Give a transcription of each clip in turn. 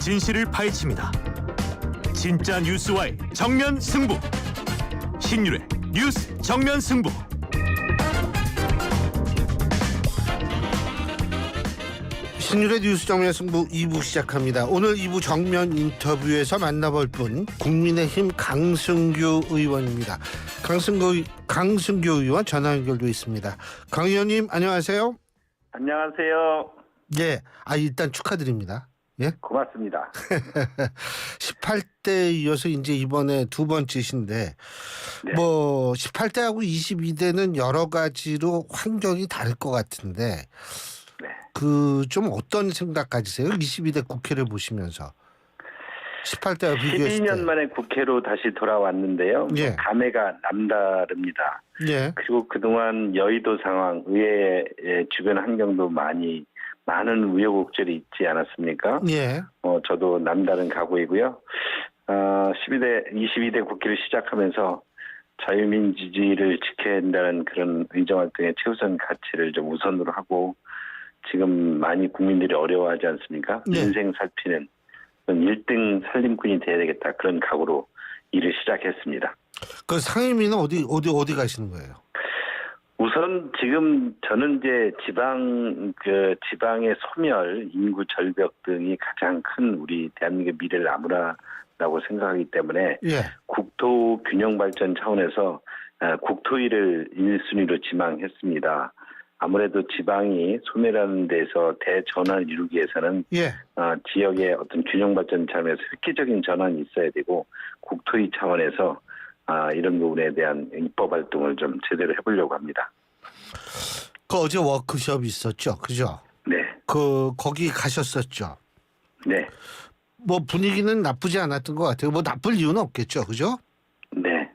진실을 파헤칩니다. 진짜 뉴스와의 정면 승부. 신율의 뉴스 정면 승부. 신율의 뉴스 정면 승부 2부 시작합니다. 오늘 2부 정면 인터뷰에서 만나볼 분 국민의힘 강승규 의원입니다. 강승규 의원 전화 연결돼 있습니다. 강 의원님 안녕하세요. 안녕하세요. 예, 일단 축하드립니다. 예, 고맙습니다. 18대 이어서 이제 이번에 두 번째신데 네. 뭐 18대하고 22대는 여러 가지로 환경이 다를 것 같은데 네. 좀 어떤 생각 가지세요? 22대 국회를 보시면서 18대와 비교했을 때. 12년 만에 국회로 다시 돌아왔는데요. 예. 감회가 남다릅니다. 예. 그리고 그동안 여의도 상황, 의회 주변 환경도 많은 우여곡절이 있지 않았습니까? 예. 저도 남다른 각오이고요. 22대 국회를 시작하면서 자유민주주의를 지켜야 한다는 그런 의정활동의 최우선 가치를 좀 우선으로 하고 지금 많이 국민들이 어려워하지 않습니까? 네. 인생 살피는 1등 살림꾼이 돼야 되겠다. 그런 각오로 일을 시작했습니다. 그 상임위는 어디 가시는 거예요? 우선 지금 저는 이제 지방의 소멸, 인구 절벽 등이 가장 큰 우리 대한민국의 미래를 나무라라고 생각하기 때문에 예. 국토 균형 발전 차원에서 국토위를 1순위로 지망했습니다. 아무래도 지방이 소멸하는 데서 대전환을 이루기 위해서는 예. 지역의 어떤 균형 발전 차원에서 획기적인 전환이 있어야 되고 국토위 차원에서 이런 부분에 대한 입법 활동을 좀 제대로 해보려고 합니다. 어제 워크숍 있었죠, 그죠? 네, 거기 가셨었죠. 네, 뭐 분위기는 나쁘지 않았던 것 같아요. 뭐 나쁠 이유는 없겠죠, 그죠? 네.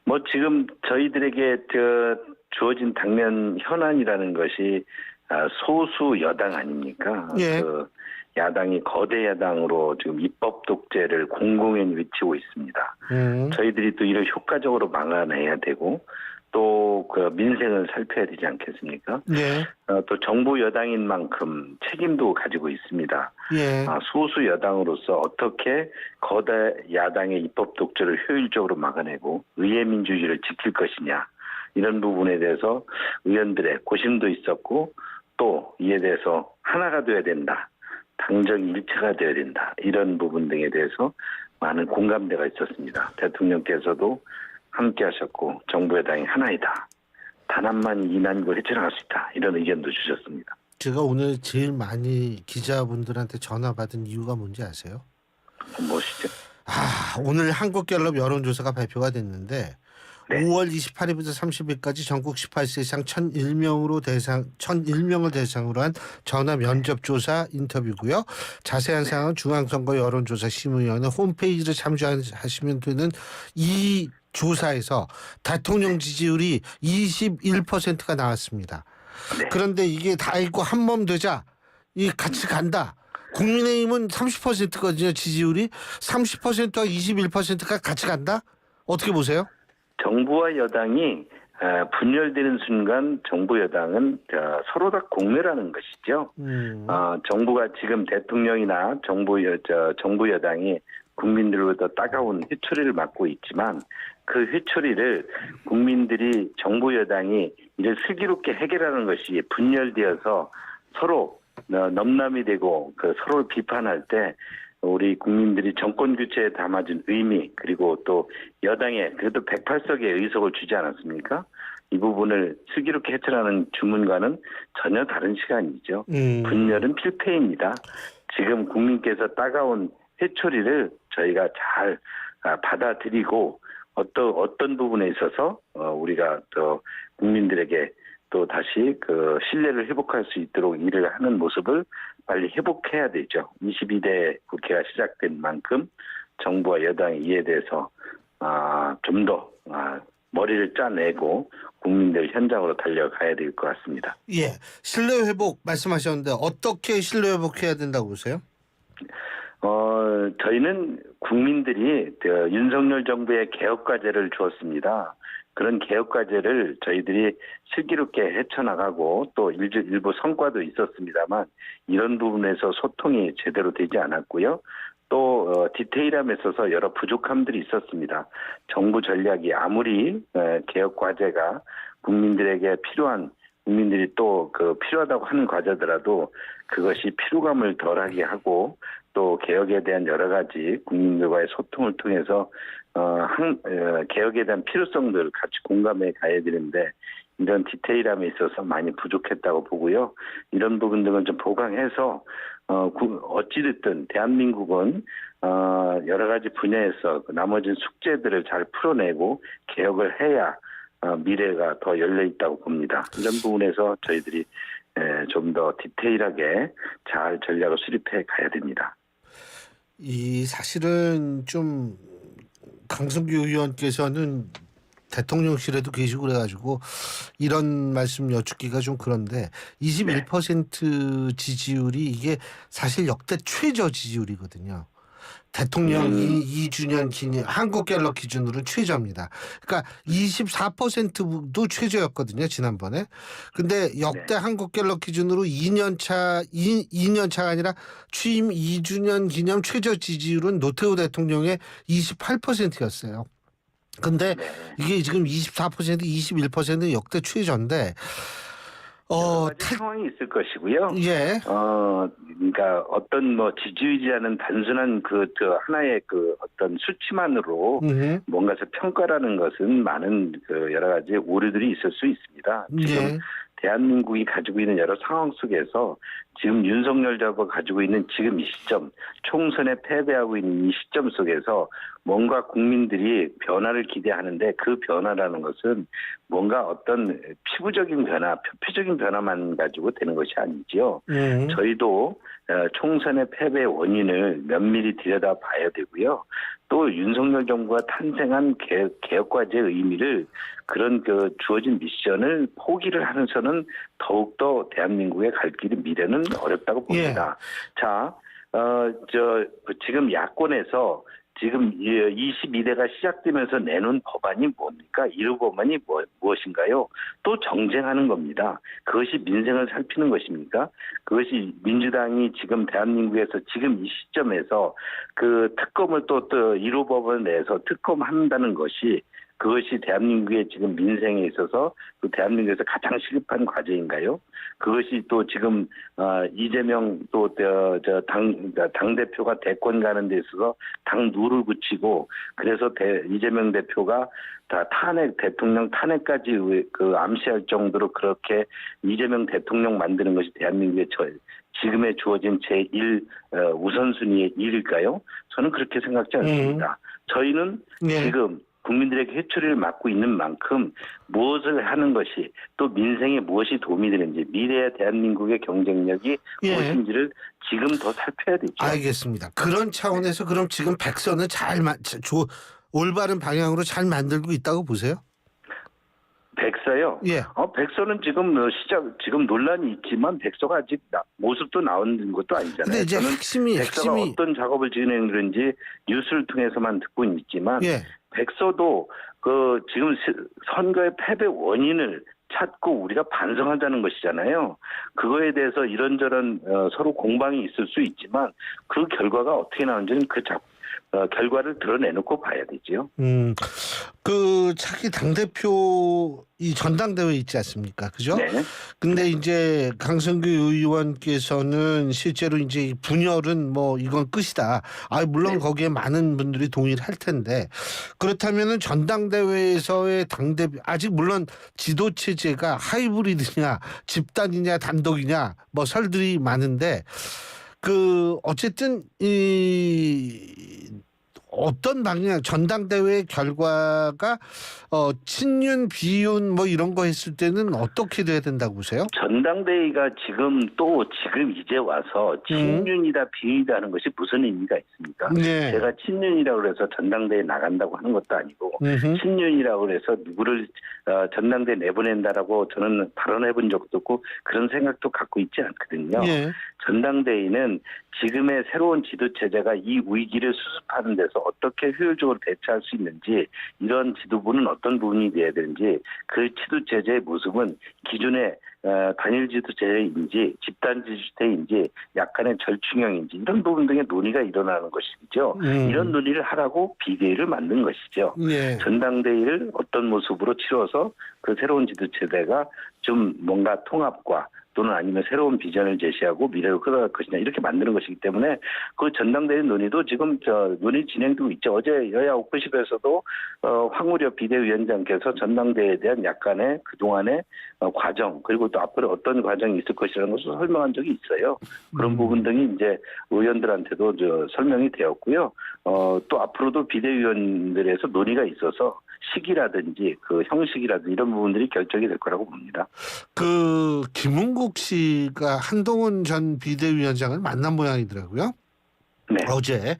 뭐 지금 저희들에게 주어진 당면 현안이라는 것이 소수 여당 아닙니까? 예. 야당이 거대 야당으로 지금 입법 독재를 공공연히 외치고 있습니다. 저희들이 또 이를 효과적으로 막아내야 되고 또 그 민생을 살펴야 되지 않겠습니까? 예. 또 정부 여당인 만큼 책임도 가지고 있습니다. 예. 소수 여당으로서 어떻게 거대 야당의 입법 독재를 효율적으로 막아내고 의회 민주주의를 지킬 것이냐 이런 부분에 대해서 의원들의 고심도 있었고 또 이에 대해서 하나가 돼야 된다. 당정이 일체가 되어야 된다. 이런 부분 등에 대해서 많은 공감대가 있었습니다. 대통령께서도 함께 하셨고 정부 여당이 하나이다. 단 한만 이 난국을 헤쳐나갈 수 있다. 이런 의견도 주셨습니다. 제가 오늘 제일 많이 기자분들한테 전화 받은 이유가 뭔지 아세요? 무엇이죠? 오늘 한국갤럽 여론조사가 발표가 됐는데 네. 5월 28일부터 30일까지 전국 18세 이상 1,001명을 대상으로 한 전화 면접 조사 인터뷰고요. 자세한 사항은 중앙선거 여론조사 심의위원회 홈페이지를 참조하시면 되는 이 조사에서 대통령 지지율이 21%가 나왔습니다. 네. 그런데 이게 다 있고 한몸 되자 이 같이 간다. 국민의힘은 30%거든요. 지지율이 30%와 21%가 같이 간다. 어떻게 보세요? 정부와 여당이 분열되는 순간 정부 여당은 서로 다 공멸하는 것이죠. 정부가 지금 대통령이나 정부 여당이 국민들로부터 따가운 회초리를 맞고 있지만 그 회초리를 국민들이 정부 여당이 이를 슬기롭게 해결하는 것이 분열되어서 서로 넘남이 되고 서로를 비판할 때 우리 국민들이 정권 교체에 담아준 의미 그리고 또 여당에 그래도 108석의 의석을 주지 않았습니까? 이 부분을 슬기롭게 해결하는 주문과는 전혀 다른 시간이죠. 분열은 필패입니다. 지금 국민께서 따가운 회초리를 저희가 잘 받아들이고 어떤 부분에 있어서 우리가 또 국민들에게 또 다시 신뢰를 회복할 수 있도록 일을 하는 모습을 빨리 회복해야 되죠. 22대 국회가 시작된 만큼 정부와 여당이 이에 대해서 좀 더 머리를 짜내고 국민들 현장으로 달려가야 될 것 같습니다. 예, 신뢰 회복 말씀하셨는데 어떻게 신뢰 회복해야 된다고 보세요? 저희는 국민들이 윤석열 정부의 개혁 과제를 주었습니다. 그런 개혁 과제를 저희들이 슬기롭게 헤쳐나가고 또 일부 성과도 있었습니다만 이런 부분에서 소통이 제대로 되지 않았고요. 또 디테일함에 있어서 여러 부족함들이 있었습니다. 정부 전략이 아무리 개혁 과제가 국민들에게 필요한 국민들이 또 필요하다고 하는 과제더라도 그것이 피로감을 덜하게 하고 또 개혁에 대한 여러 가지 국민들과의 소통을 통해서 개혁에 대한 필요성들을 같이 공감해 가야 되는데 이런 디테일함에 있어서 많이 부족했다고 보고요. 이런 부분들은 좀 보강해서 어찌됐든 대한민국은 여러 가지 분야에서 나머지 숙제들을 잘 풀어내고 개혁을 해야 미래가 더 열려 있다고 봅니다. 이런 부분에서 저희들이 좀 더 디테일하게 잘 전략을 수립해 가야 됩니다. 이 사실은 좀 강승규 의원께서는 대통령실에도 계시고 그래가지고 이런 말씀 여쭙기가 좀 그런데 21% 지지율이 이게 사실 역대 최저 지지율이거든요. 대통령 2주년 기념 한국갤럽 기준으로는 최저입니다. 그러니까 24%도 최저였거든요, 지난번에. 근데 역대 한국갤럽 기준으로 2년 차가 아니라 취임 2주년 기념 최저 지지율은 노태우 대통령의 28%였어요. 근데 이게 지금 24%, 21% 역대 최저인데 여러 가지 상황이 있을 것이고요. 예. 그러니까 어떤 지지율이라는 단순한 하나의 어떤 수치만으로 뭔가를 평가라는 것은 많은 여러 가지 오류들이 있을 수 있습니다. 지금 예. 대한민국이 가지고 있는 여러 상황 속에서 지금 윤석열 정부가 가지고 있는 지금 이 시점, 총선에 패배하고 있는 이 시점 속에서 뭔가 국민들이 변화를 기대하는데 그 변화라는 것은 뭔가 어떤 피부적인 변화, 표피적인 변화만 가지고 되는 것이 아니지요. 저희도 총선의 패배의 원인을 면밀히 들여다봐야 되고요. 또 윤석열 정부가 탄생한 개혁과제의 의미를 그런 주어진 미션을 포기를 하면서는 더욱더 대한민국의 갈 길이 미래는 어렵다고 봅니다. 예. 자, 지금 야권에서 지금 22대가 시작되면서 내놓은 법안이 뭡니까? 1호 법안이 무엇인가요? 또 정쟁하는 겁니다. 그것이 민생을 살피는 것입니까? 그것이 민주당이 지금 대한민국에서 지금 이 시점에서 특검을 또 1호 법안을 내서 특검한다는 것이 그것이 대한민국의 지금 민생에 있어서 대한민국에서 가장 시급한 과제인가요? 그것이 또 지금 이재명 또 당 대표가 대권 가는 데 있어서 당 누를 붙이고 그래서 이재명 대표가 다 대통령 탄핵까지 암시할 정도로 그렇게 이재명 대통령 만드는 것이 대한민국의 지금에 주어진 제1 우선순위의 일일까요? 저는 그렇게 생각지 않습니다. 저희는 지금 국민들에게 회초리를 맞고 있는 만큼 무엇을 하는 것이 또 민생에 무엇이 도움이 되는지 미래의 대한민국의 경쟁력이 무엇인지를 지금 더 살펴야 되죠. 알겠습니다. 그런 차원에서 그럼 지금 백서는 올바른 방향으로 잘 만들고 있다고 보세요? 백서요? 예. 백서는 지금 논란이 있지만 백서가 아직 모습도 나오는 것도 아니잖아요. 근데 이제 백서가 어떤 작업을 진행하는지 뉴스를 통해서만 듣고 있지만 백서도 지금 선거의 패배 원인을 찾고 우리가 반성하자는 것이잖아요. 그거에 대해서 이런저런 서로 공방이 있을 수 있지만 그 결과가 어떻게 나오는지는 결과를 드러내놓고 봐야 되지요. 차기 당대표 이 전당대회 있지 않습니까? 그죠? 네. 근데 이제 강승규 의원께서는 실제로 이제 분열은 이건 끝이다. 물론 거기에 많은 분들이 동의를 할 텐데 그렇다면은 전당대회에서의 당대표 아직 물론 지도 체제가 하이브리드냐 집단이냐 단독이냐 설들이 많은데 어쨌든 어떤 방향 전당대회 결과가 친윤 비윤 이런 거 했을 때는 어떻게 돼야 된다고 보세요? 전당대회가 지금 이제 와서 친윤이다 비윤이다 하는 것이 무슨 의미가 있습니까? 네. 제가 친윤이라고 해서 전당대회 나간다고 하는 것도 아니고 친윤이라고 해서 누구를 전당대회 내보낸다라고 저는 발언해 본 적도 없고 그런 생각도 갖고 있지 않거든요. 네. 전당대회는 지금의 새로운 지도체제가 이 위기를 수습하는 데서 어떻게 효율적으로 대처할 수 있는지 이런 지도부는 어떤 부분이 돼야 되는지 그 지도 체제의 모습은 기존의 단일 지도 체제인지 집단 지주체인지 약간의 절충형인지 이런 부분 등의 논의가 일어나는 것이죠. 이런 논의를 하라고 비대위를 만든 것이죠. 예. 전당대회를 어떤 모습으로 치러서 그 새로운 지도 체제가 좀 뭔가 통합과 또는 아니면 새로운 비전을 제시하고 미래로 끌어갈 것이냐 이렇게 만드는 것이기 때문에 그 전당대회 논의도 지금 논의 진행되고 있죠. 어제 여야 오프십에서도 황우려 비대위원장께서 전당대회에 대한 약간의 그동안의 과정 그리고 또 앞으로 어떤 과정이 있을 것이라는 것을 설명한 적이 있어요. 그런 부분 등이 이제 의원들한테도 설명이 되었고요. 또 앞으로도 비대위원들에서 논의가 있어서 시기라든지 그 형식이라든지 이런 부분들이 결정이 될 거라고 봅니다. 그 김은국 씨가 한동훈 전 비대위원장을 만난 모양이더라고요. 네. 어제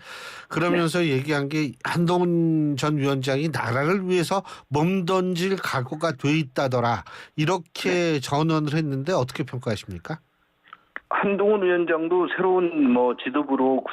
그러면서 얘기한 게 한동훈 전 위원장이 나라를 위해서 몸 던질 각오가 돼 있다더라 이렇게 전언을 했는데 어떻게 평가하십니까? 한동훈 위원장도 새로운 지도부로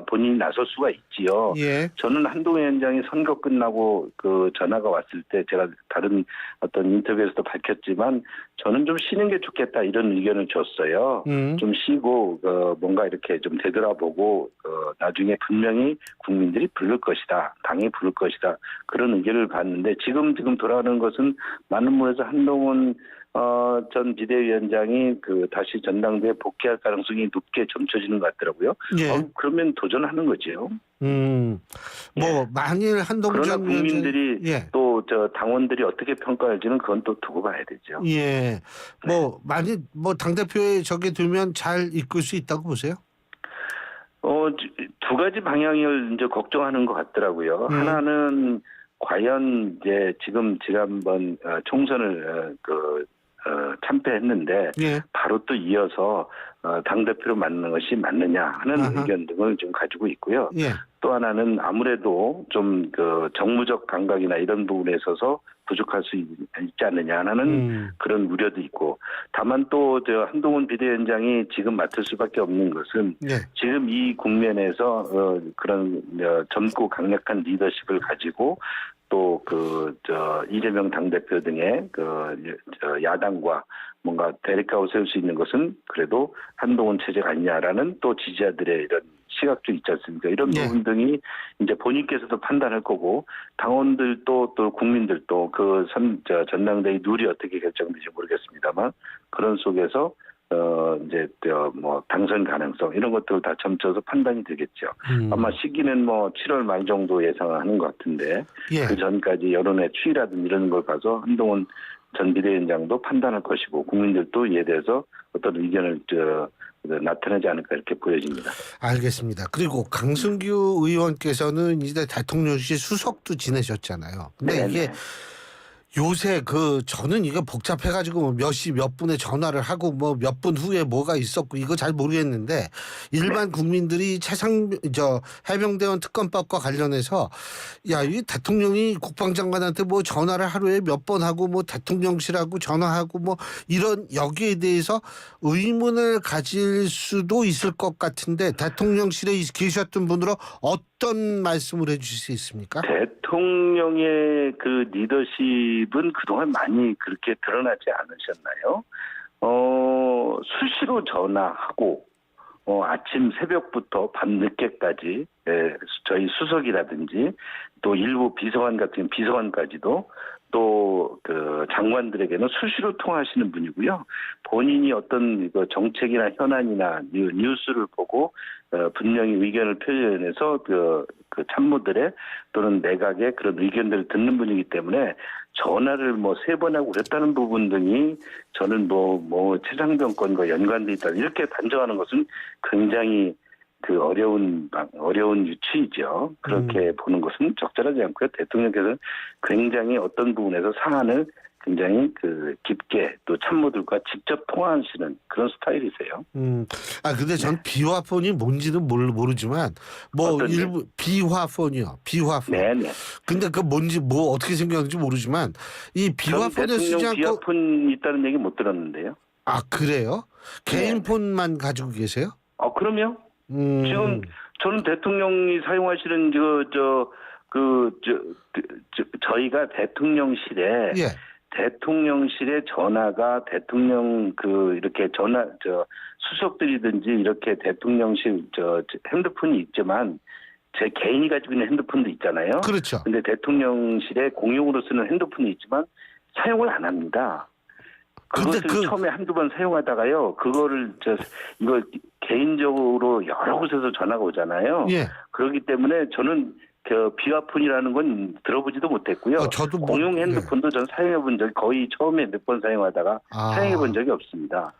본인이 나설 수가 있지요. 예. 저는 한동훈 위원장이 선거 끝나고 그 전화가 왔을 때 제가 다른 어떤 인터뷰에서도 밝혔지만 저는 좀 쉬는 게 좋겠다 이런 의견을 줬어요. 좀 쉬고 뭔가 이렇게 좀 되돌아보고 나중에 분명히 국민들이 부를 것이다. 당이 부를 것이다. 그런 의견을 봤는데 지금 돌아가는 것은 많은 면에서 한동훈 전 비대위원장이 다시 전당대회에 복귀할 가능성이 높게 점쳐지는 것 같더라고요. 예. 그러면 도전하는 거죠. 만일 한동훈 그러나 전 국민들이 위원장... 또 당원들이 어떻게 평가할지는 그건 또 두고 봐야 되죠. 예. 만일 당대표에 저게 두면 잘 이끌 수 있다고 보세요? 두 가지 방향을 이제 걱정하는 것 같더라고요. 하나는 과연 이제 지난번 총선을 참패했는데 예. 바로 또 이어서 당대표로 맞는 것이 맞느냐 하는 의견 등을 좀 가지고 있고요. 예. 또 하나는 아무래도 좀 정무적 감각이나 이런 부분에 있어서 부족할 수 있지 않느냐 하는 그런 우려도 있고 다만 또 한동훈 비대위원장이 지금 맡을 수밖에 없는 것은 예. 지금 이 국면에서 그런 젊고 강력한 리더십을 가지고 또 이재명 당대표 등의 야당과 뭔가 대립각을 세울 수 있는 것은 그래도 한동훈 체제가 아니냐라는 또 지지자들의 이런 시각도 있지 않습니까? 이런 부분 등이 이제 본인께서도 판단할 거고 당원들도 또 국민들도 전당대회 룰이 어떻게 결정될지 모르겠습니다만 그런 속에서 이제 당선 가능성 이런 것들을 다 점쳐서 판단이 되겠죠. 아마 시기는 7월 말 정도 예상하는 것 같은데 예. 그 전까지 여론의 추이라든지 이런 걸 봐서 한동훈 전 비대위원장도 판단할 것이고 국민들도 이에 대해서 어떤 의견을 나타나지 않을까 이렇게 보여집니다. 알겠습니다. 그리고 강승규 의원께서는 이제 대통령실 수석도 지내셨잖아요. 근데 네네. 이게 요새 저는 이거 복잡해가지고 몇 시 몇 분에 전화를 하고 몇 분 후에 뭐가 있었고 이거 잘 모르겠는데 일반 국민들이 해병대원 특검법과 관련해서 이 대통령이 국방장관한테 전화를 하루에 몇 번 하고 대통령실하고 전화하고 이런 여기에 대해서 의문을 가질 수도 있을 것 같은데 대통령실에 계셨던 분으로 어떤 말씀을 해주실 수 있습니까? 대통령의 그 리더십은 그동안 많이 그렇게 드러나지 않으셨나요? 수시로 전화하고 아침 새벽부터 밤 늦게까지 저희 수석이라든지 또 일부 비서관 같은 비서관까지도 또 장관들에게는 수시로 통화하시는 분이고요. 본인이 어떤 정책이나 현안이나 뉴스를 보고 분명히 의견을 표현해서 그 참모들의 또는 내각의 그런 의견들을 듣는 분이기 때문에 전화를 3번 하고 그랬다는 부분 등이 저는 최상병 건과 연관돼 있다 이렇게 단정하는 것은 굉장히 어려운 유추이죠. 그렇게 보는 것은 적절하지 않고요. 대통령께서는 굉장히 어떤 부분에서 사안을 굉장히 깊게 또 참모들과 직접 통화하시는 그런 스타일이세요. 근데 전 비화폰이 뭔지는 모르지만 일부 비화폰이요. 비화폰. 네네. 근데 뭔지 어떻게 생겼는지 모르지만 이 비화폰을 쓰지 않고 비화폰 있다는 얘기 못 들었는데요. 아 그래요? 개인 네. 폰만 가지고 계세요? 그럼요. 지금 저는 대통령이 사용하시는 저희가 대통령실에 예. 대통령실의 전화가 대통령 이렇게 수석들이든지 이렇게 대통령실 핸드폰이 있지만 제 개인이 가지고 있는 핸드폰도 있잖아요. 그렇죠. 근데 대통령실에 공용으로 쓰는 핸드폰이 있지만 사용을 안 합니다. 근데 그것을 처음에 한두 번 사용하다가요. 그거를 이거 개인적으로 여러 곳에서 전화가 오잖아요. 예. 그렇기 때문에 저는 비화폰이라는 건 들어보지도 못했고요. 저도 공용 핸드폰도 전 사용해 본 적이 거의 처음에 몇 번 사용하다가 사용해 본 적이 없습니다.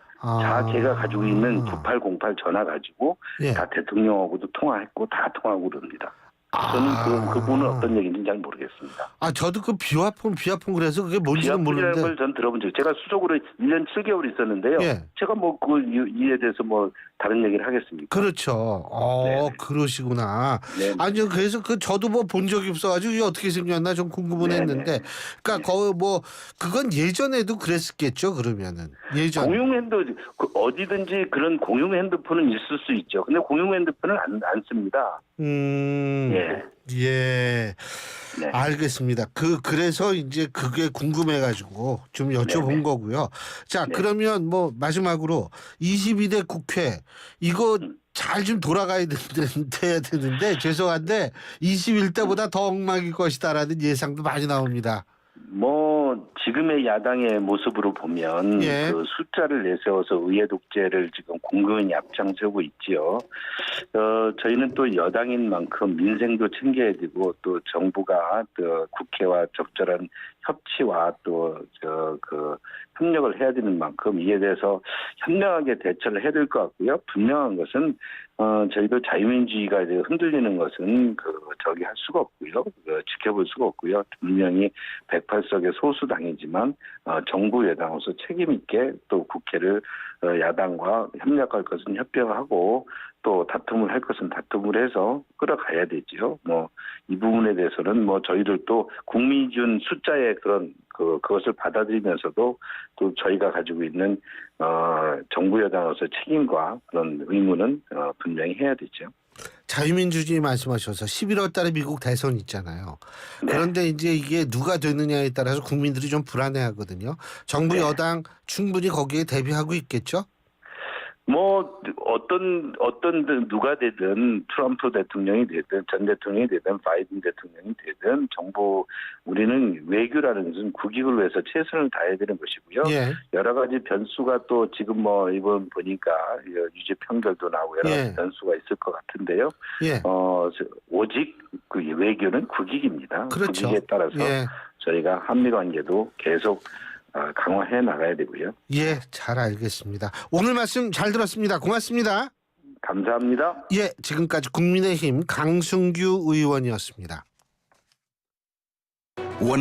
제가 가지고 있는 9808 전화 가지고 예. 다 대통령하고도 통화했고 다 통화하고 그럽니다. 저는 그분은 어떤 얘기인지 잘 모르겠습니다. 저도 그 비화폰 그래서 그게 뭔지는 모르는데. 비화폰이라는 걸 전 들어본 적이 제가 수석으로 1년 7개월 있었는데요. 예. 제가 이에 대해서 다른 얘기를 하겠습니까? 그렇죠. 그러시구나. 네. 아니요, 그래서 저도 본 적이 없어가지고 이게 어떻게 생겼나 좀 궁금은 했는데, 그러니까 그건 예전에도 그랬겠죠. 그러면은 예전. 공용 어디든지 그런 공용 핸드폰은 있을 수 있죠. 근데 공용 핸드폰은 안 씁니다. 예. 예. 네. 알겠습니다. 그래서 이제 그게 궁금해가지고 좀 여쭤본 네네. 거고요. 자, 네. 그러면 마지막으로 22대 국회 이거 잘 좀 돌아가야 돼야 되는데 죄송한데 21대보다 더 엉망일 것이다라는 예상도 많이 나옵니다. 지금의 야당의 모습으로 보면 예. 그 숫자를 내세워서 의회 독재를 지금 공공연히 앞장서고 있지요. 저희는 또 여당인 만큼 민생도 챙겨야 되고 또 정부가 국회와 적절한 협치와 또 협력을 해야 되는 만큼 이에 대해서 현명하게 대처를 해야 될 것 같고요. 분명한 것은 저희도 자유민주주의가 이제 흔들리는 것은 할 수가 없고요. 지켜볼 수가 없고요. 분명히 108석의 소수당이지만 정부 여당으로서 책임 있게 또 국회를 야당과 협력할 것은 협력하고 또 다툼을 할 것은 다툼을 해서 끌어가야 되죠. 이 부분에 대해서는 저희들도 국민이 준 숫자의 그것을 받아들이면서도 또 저희가 가지고 있는 정부 여당으로서 책임과 그런 의무는 분명히 해야 되죠. 자유민주주의 말씀하셔서 11월 달에 미국 대선 있잖아요. 네. 그런데 이제 이게 누가 되느냐에 따라서 국민들이 좀 불안해하거든요. 정부 여당 충분히 거기에 대비하고 있겠죠? 누가 되든 트럼프 대통령이 되든 전 대통령이 되든 바이든 대통령이 되든 우리는 외교라는 것은 국익을 위해서 최선을 다해야 되는 것이고요. 예. 여러 가지 변수가 또 지금 이번 보니까 유죄 판결도 나오고 여러 가지 변수가 있을 것 같은데요. 예. 오직 외교는 국익입니다. 그렇죠. 국익에 따라서 저희가 한미 관계도 계속 강화해 나가야 되고요. 예, 잘 알겠습니다. 오늘 말씀 잘 들었습니다. 고맙습니다. 감사합니다. 예, 지금까지 국민의힘 강승규 의원이었습니다.